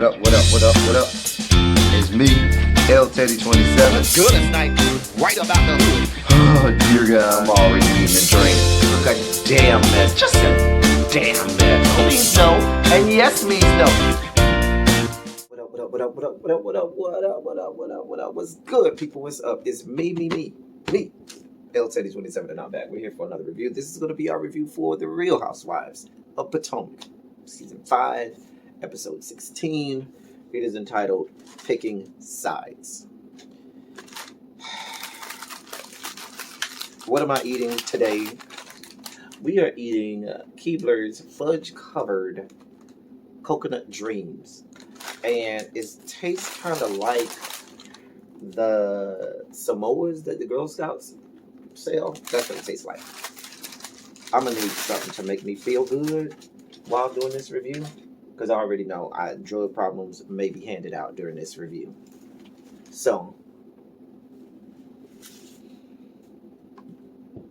What up, what up, what up, what up? It's me, L Teddy 27. What's good? It's like right about the hood. Oh, dear God, I'm already eating a drink. Look, a damn mess. Just a damn mess. No means no, and yes means no. What up, what up, what up, what up, what up, what up, what up, what up, what up, what up? What's good, people? What's up? It's me, L Teddy 27, and I'm back. We're here for another review. This is going to be our review for The Real Housewives of Potomac, Season 5. Episode 16. It is entitled Picking Sides. What am I eating today? We are eating Keebler's Fudge Covered Coconut Dreams. And it tastes kind of like the Samoas that the Girl Scouts sell. That's what it tastes like. I'm going to need something to make me feel good while doing this review, because I already know drug problems may be handed out during this review. So,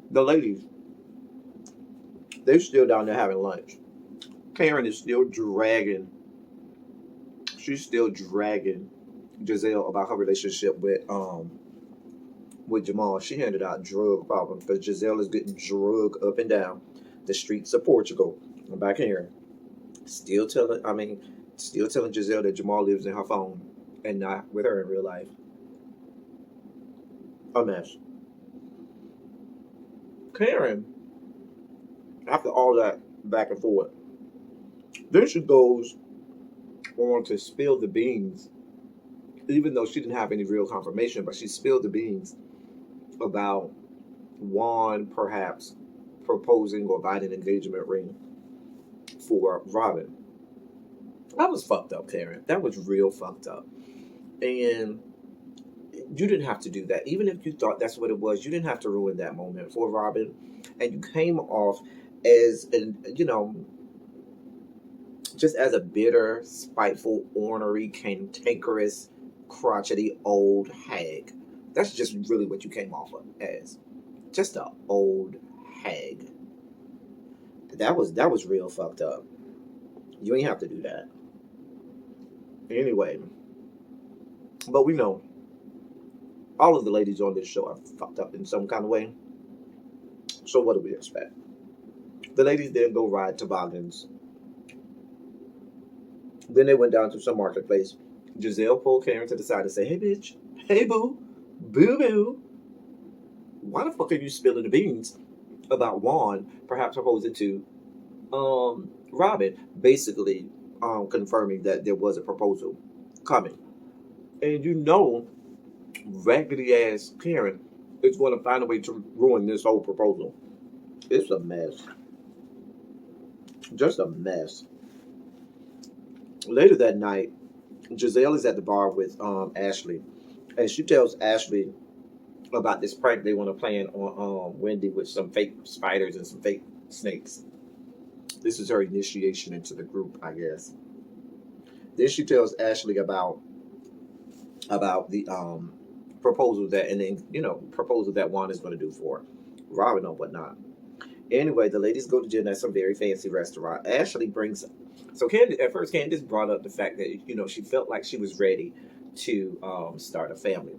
the ladies, they're still down there having lunch. Karen is still dragging. She's still dragging Giselle about her relationship with Jamal. She handed out drug problems because Giselle is getting drugged up and down the streets of Portugal. I'm back here. Still telling Giselle that Jamal lives in her phone and not with her in real life. A mess. Karen, after all that back and forth, then she goes on to spill the beans, even though she didn't have any real confirmation, but she spilled the beans about Juan perhaps proposing or buying an engagement ring for Robin. That was fucked up, Karen. That was real fucked up. And you didn't have to do that. Even if you thought that's what it was, you didn't have to ruin that moment for Robin. And you came off as, just as a bitter, spiteful, ornery, cantankerous, crotchety old hag. That's just really what you came off of as. Just an old hag. That was real fucked up. You ain't have to do that. Anyway, but we know all of the ladies on this show are fucked up in some kind of way. So what do we expect? The ladies didn't go ride toboggans. Then they went down to some marketplace. Giselle pulled Karen to the side and said, "Hey, bitch. Hey, boo. Boo, boo. Why the fuck are you spilling the beans about Juan perhaps proposing to Robin?" Basically confirming that there was a proposal coming. And raggedy ass Karen is going to find a way to ruin this whole proposal. It's a mess. Just a mess. Later that night, Giselle is at the bar with Ashley, and she tells Ashley about this prank they want to plan on Wendy with some fake spiders and some fake snakes. This is her initiation into the group, I guess. Then she tells Ashley about the proposal that Juan is going to do for Robin or whatnot. Anyway, the ladies go to dinner at some very fancy restaurant. Ashley brings. So Candace brought up the fact that she felt like she was ready to start a family.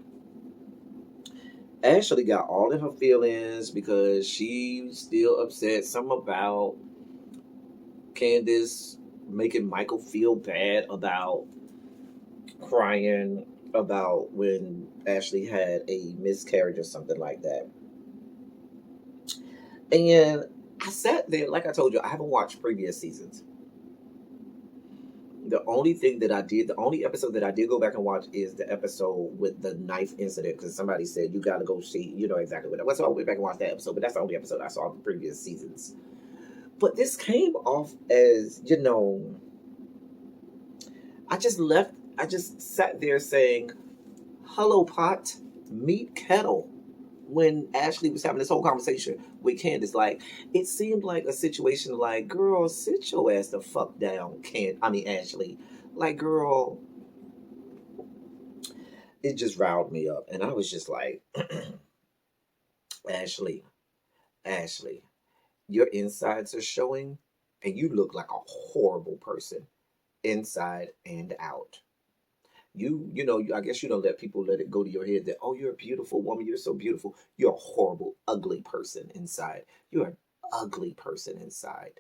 Ashley got all in her feelings because she's still upset. Something about Candace making Michael feel bad about crying about when Ashley had a miscarriage or something like that. And I sat there, like I told you, I haven't watched previous seasons. The only episode that I did go back and watch is the episode with the knife incident, because somebody said you got to go see, exactly what that was. So I went back and watched that episode, but that's the only episode I saw of the previous seasons. But this came off as, I just sat there saying, "Hello, pot, meet kettle," when Ashley was having this whole conversation with Candace. Like, it seemed like a situation like, girl, sit your ass the fuck down, Ashley. Like, girl, it just riled me up. And I was just like, Ashley, your insides are showing, and you look like a horrible person. inside and out. I guess you don't let people let it go to your head that, oh, you're a beautiful woman. You're so beautiful. You're a horrible, ugly person inside. You're an ugly person inside.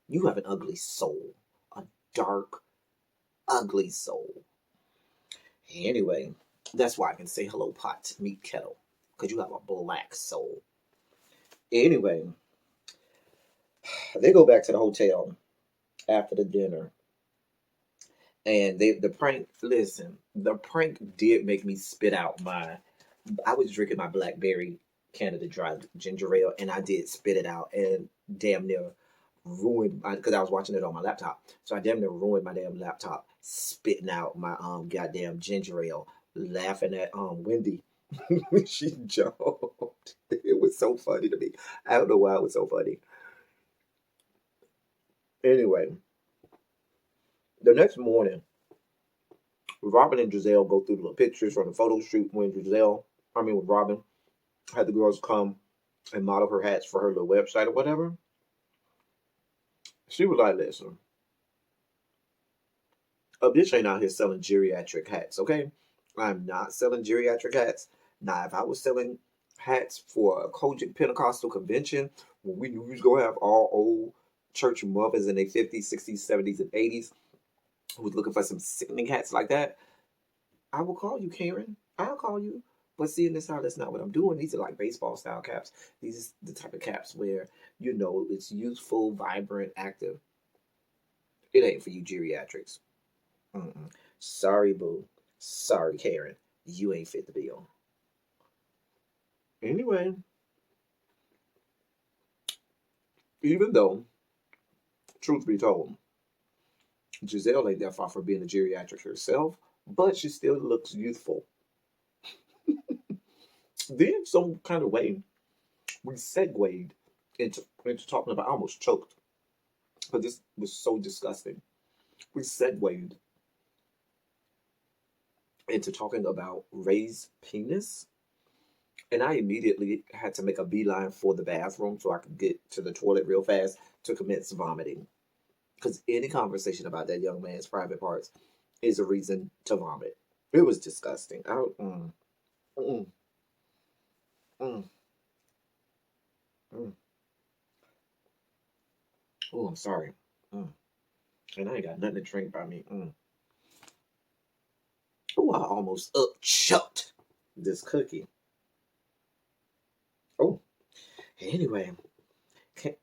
You have an ugly soul, a dark, ugly soul. Anyway, that's why I can say hello, pot, meet kettle, because you have a black soul. Anyway, they go back to the hotel after the dinner, and the prank. Listen, the prank did make me spit out my. I was drinking my blackberry Canada Dry ginger ale, and I did spit it out, and damn near ruined because I was watching it on my laptop. So I damn near ruined my damn laptop, spitting out my goddamn ginger ale, laughing at Wendy when she jumped. It was so funny to me. I don't know why it was so funny. Anyway, the next morning, Robin and Giselle go through the little pictures from the photo shoot when when Robin had the girls come and model her hats for her little website or whatever. She was like, listen, a bitch ain't out here selling geriatric hats, okay? I'm not selling geriatric hats. Now, if I was selling hats for a Kojic Pentecostal convention where we knew we was going to have all old church mothers in their 50s, 60s, 70s, and 80s who was looking for some sickening hats like that, I will call you, Karen. I'll call you. But see, in this house, that's not what I'm doing. These are like baseball style caps. These are the type of caps where, it's youthful, vibrant, active. It ain't for you geriatrics. Mm-mm. Sorry, boo. Sorry, Karen. You ain't fit the bill. Anyway, even though, truth be told, Giselle ain't that far from being a geriatric herself, but she still looks youthful. Then, some kind of way, we segued into talking about, I almost choked, but this was so disgusting. We segued into talking about Ray's penis, and I immediately had to make a beeline for the bathroom so I could get to the toilet real fast to commence vomiting. Because any conversation about that young man's private parts is a reason to vomit. It was disgusting. Mm, mm, mm. Oh, I'm sorry. Mm. And I ain't got nothing to drink by me. Oh, I almost upchucked this cookie. Oh, anyway,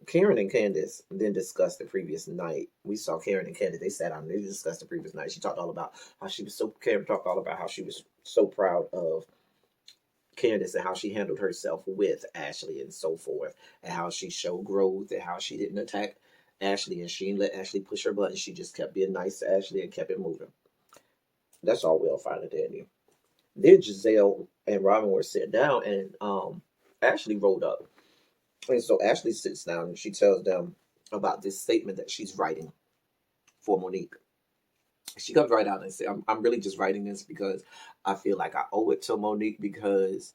Karen and Candace then discussed the previous night. We saw Karen and Candace. They sat down and they discussed the previous night. Karen talked all about how she was so proud of Candace and how she handled herself with Ashley and so forth, and how she showed growth and how she didn't attack Ashley and she didn't let Ashley push her button. She just kept being nice to Ashley and kept it moving. That's all well, fine and dandy. Then Giselle and Robin were sitting down, and Ashley rolled up. And so Ashley sits down and she tells them about this statement that she's writing for Monique. She comes right out and says, I'm really just writing this because I feel like I owe it to Monique because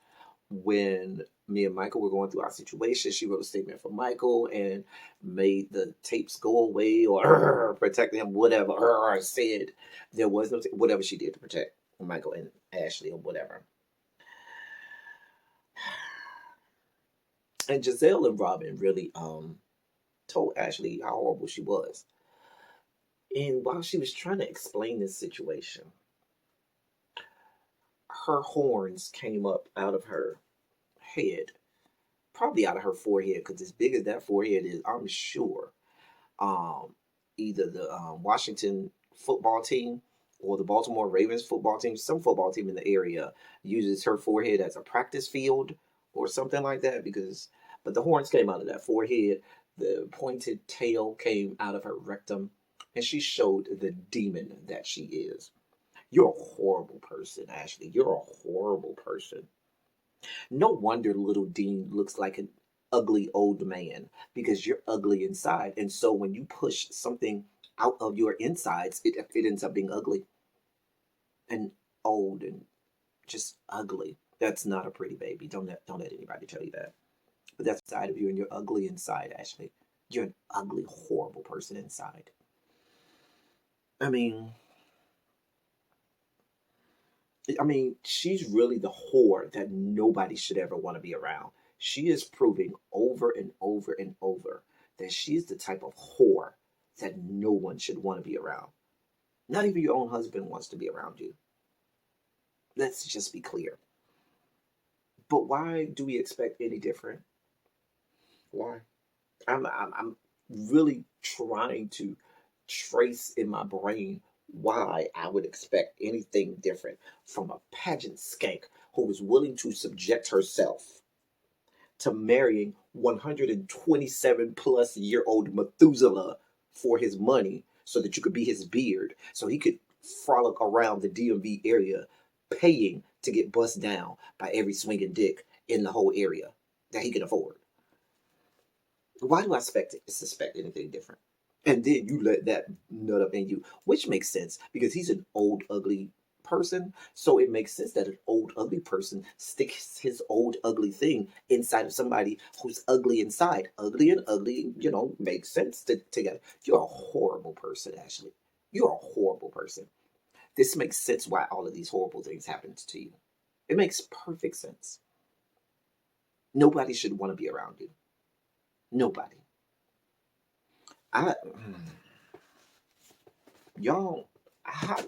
when me and Michael were going through our situation, she wrote a statement for Michael and made the tapes go away or protect him, whatever. Said there was no, whatever she did to protect Michael and Ashley or whatever. And Giselle and Robin really told Ashley how horrible she was. And while she was trying to explain this situation, her horns came up out of her head, probably out of her forehead, because as big as that forehead is, I'm sure um, either the Washington football team or the Baltimore Ravens football team, some football team in the area uses her forehead as a practice field or something like that. But the horns came out of that forehead, the pointed tail came out of her rectum, and she showed the demon that she is. You're a horrible person, Ashley. You're a horrible person. No wonder little Dean looks like an ugly old man because you're ugly inside. And so when you push something out of your insides, it ends up being ugly and old and just ugly. That's not a pretty baby. Don't let anybody tell you that. But that's inside of you, and you're ugly inside, Ashley. You're an ugly, horrible person inside. I mean, she's really the whore that nobody should ever want to be around. She is proving over and over and over that she's the type of whore that no one should want to be around. Not even your own husband wants to be around you. Let's just be clear. But why do we expect any different? Why? I'm really trying to trace in my brain why I would expect anything different from a pageant skank who was willing to subject herself to marrying 127 plus year old Methuselah for his money so that you could be his beard, so he could frolic around the DMV area paying to get bussed down by every swinging dick in the whole area that he can afford. Why do I suspect anything different? And then you let that nut up in you, which makes sense because he's an old, ugly person. So it makes sense that an old, ugly person sticks his old, ugly thing inside of somebody who's ugly inside. Ugly and ugly, makes sense together. You're a horrible person, Ashley. You're a horrible person. This makes sense why all of these horrible things happened to you. It makes perfect sense. Nobody should want to be around you. Nobody. I y'all I,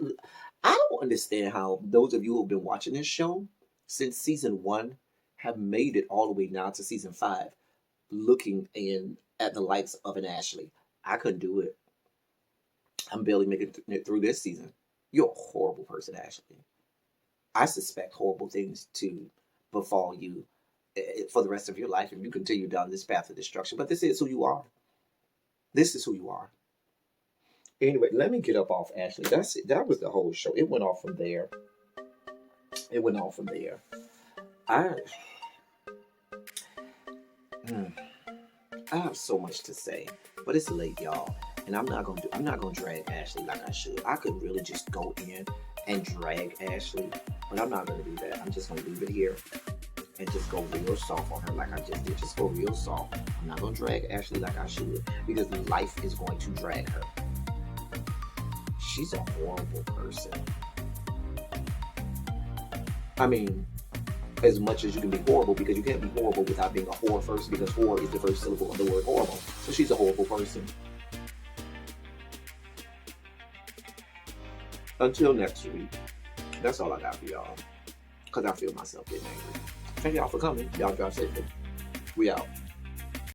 I don't understand how those of you who've been watching this show since season 1 have made it all the way now to season 5 looking in at the likes of an Ashley. I couldn't do it. I'm barely making it through this season. You're a horrible person, Ashley. I suspect horrible things to befall you for the rest of your life if you continue down this path of destruction. But this is who you are. This is who you are. Anyway, let me get up off Ashley. That's it. That was the whole show. It went off from there. It went off from there. I have so much to say, but it's late, y'all, and I'm not gonna drag Ashley like I should. I could really just go in and drag Ashley, but I'm not gonna do that. I'm just gonna leave it here and just go real soft on her like I just did. Just go real soft. I'm not gonna drag Ashley like I should because life is going to drag her. She's a horrible person. I mean, as much as you can be horrible, because you can't be horrible without being a whore first, because whore is the first syllable of the word horrible. So she's a horrible person. Until next week, that's all I got for y'all. Because I feel myself getting angry. Thank y'all for coming. Y'all drive safely. We out.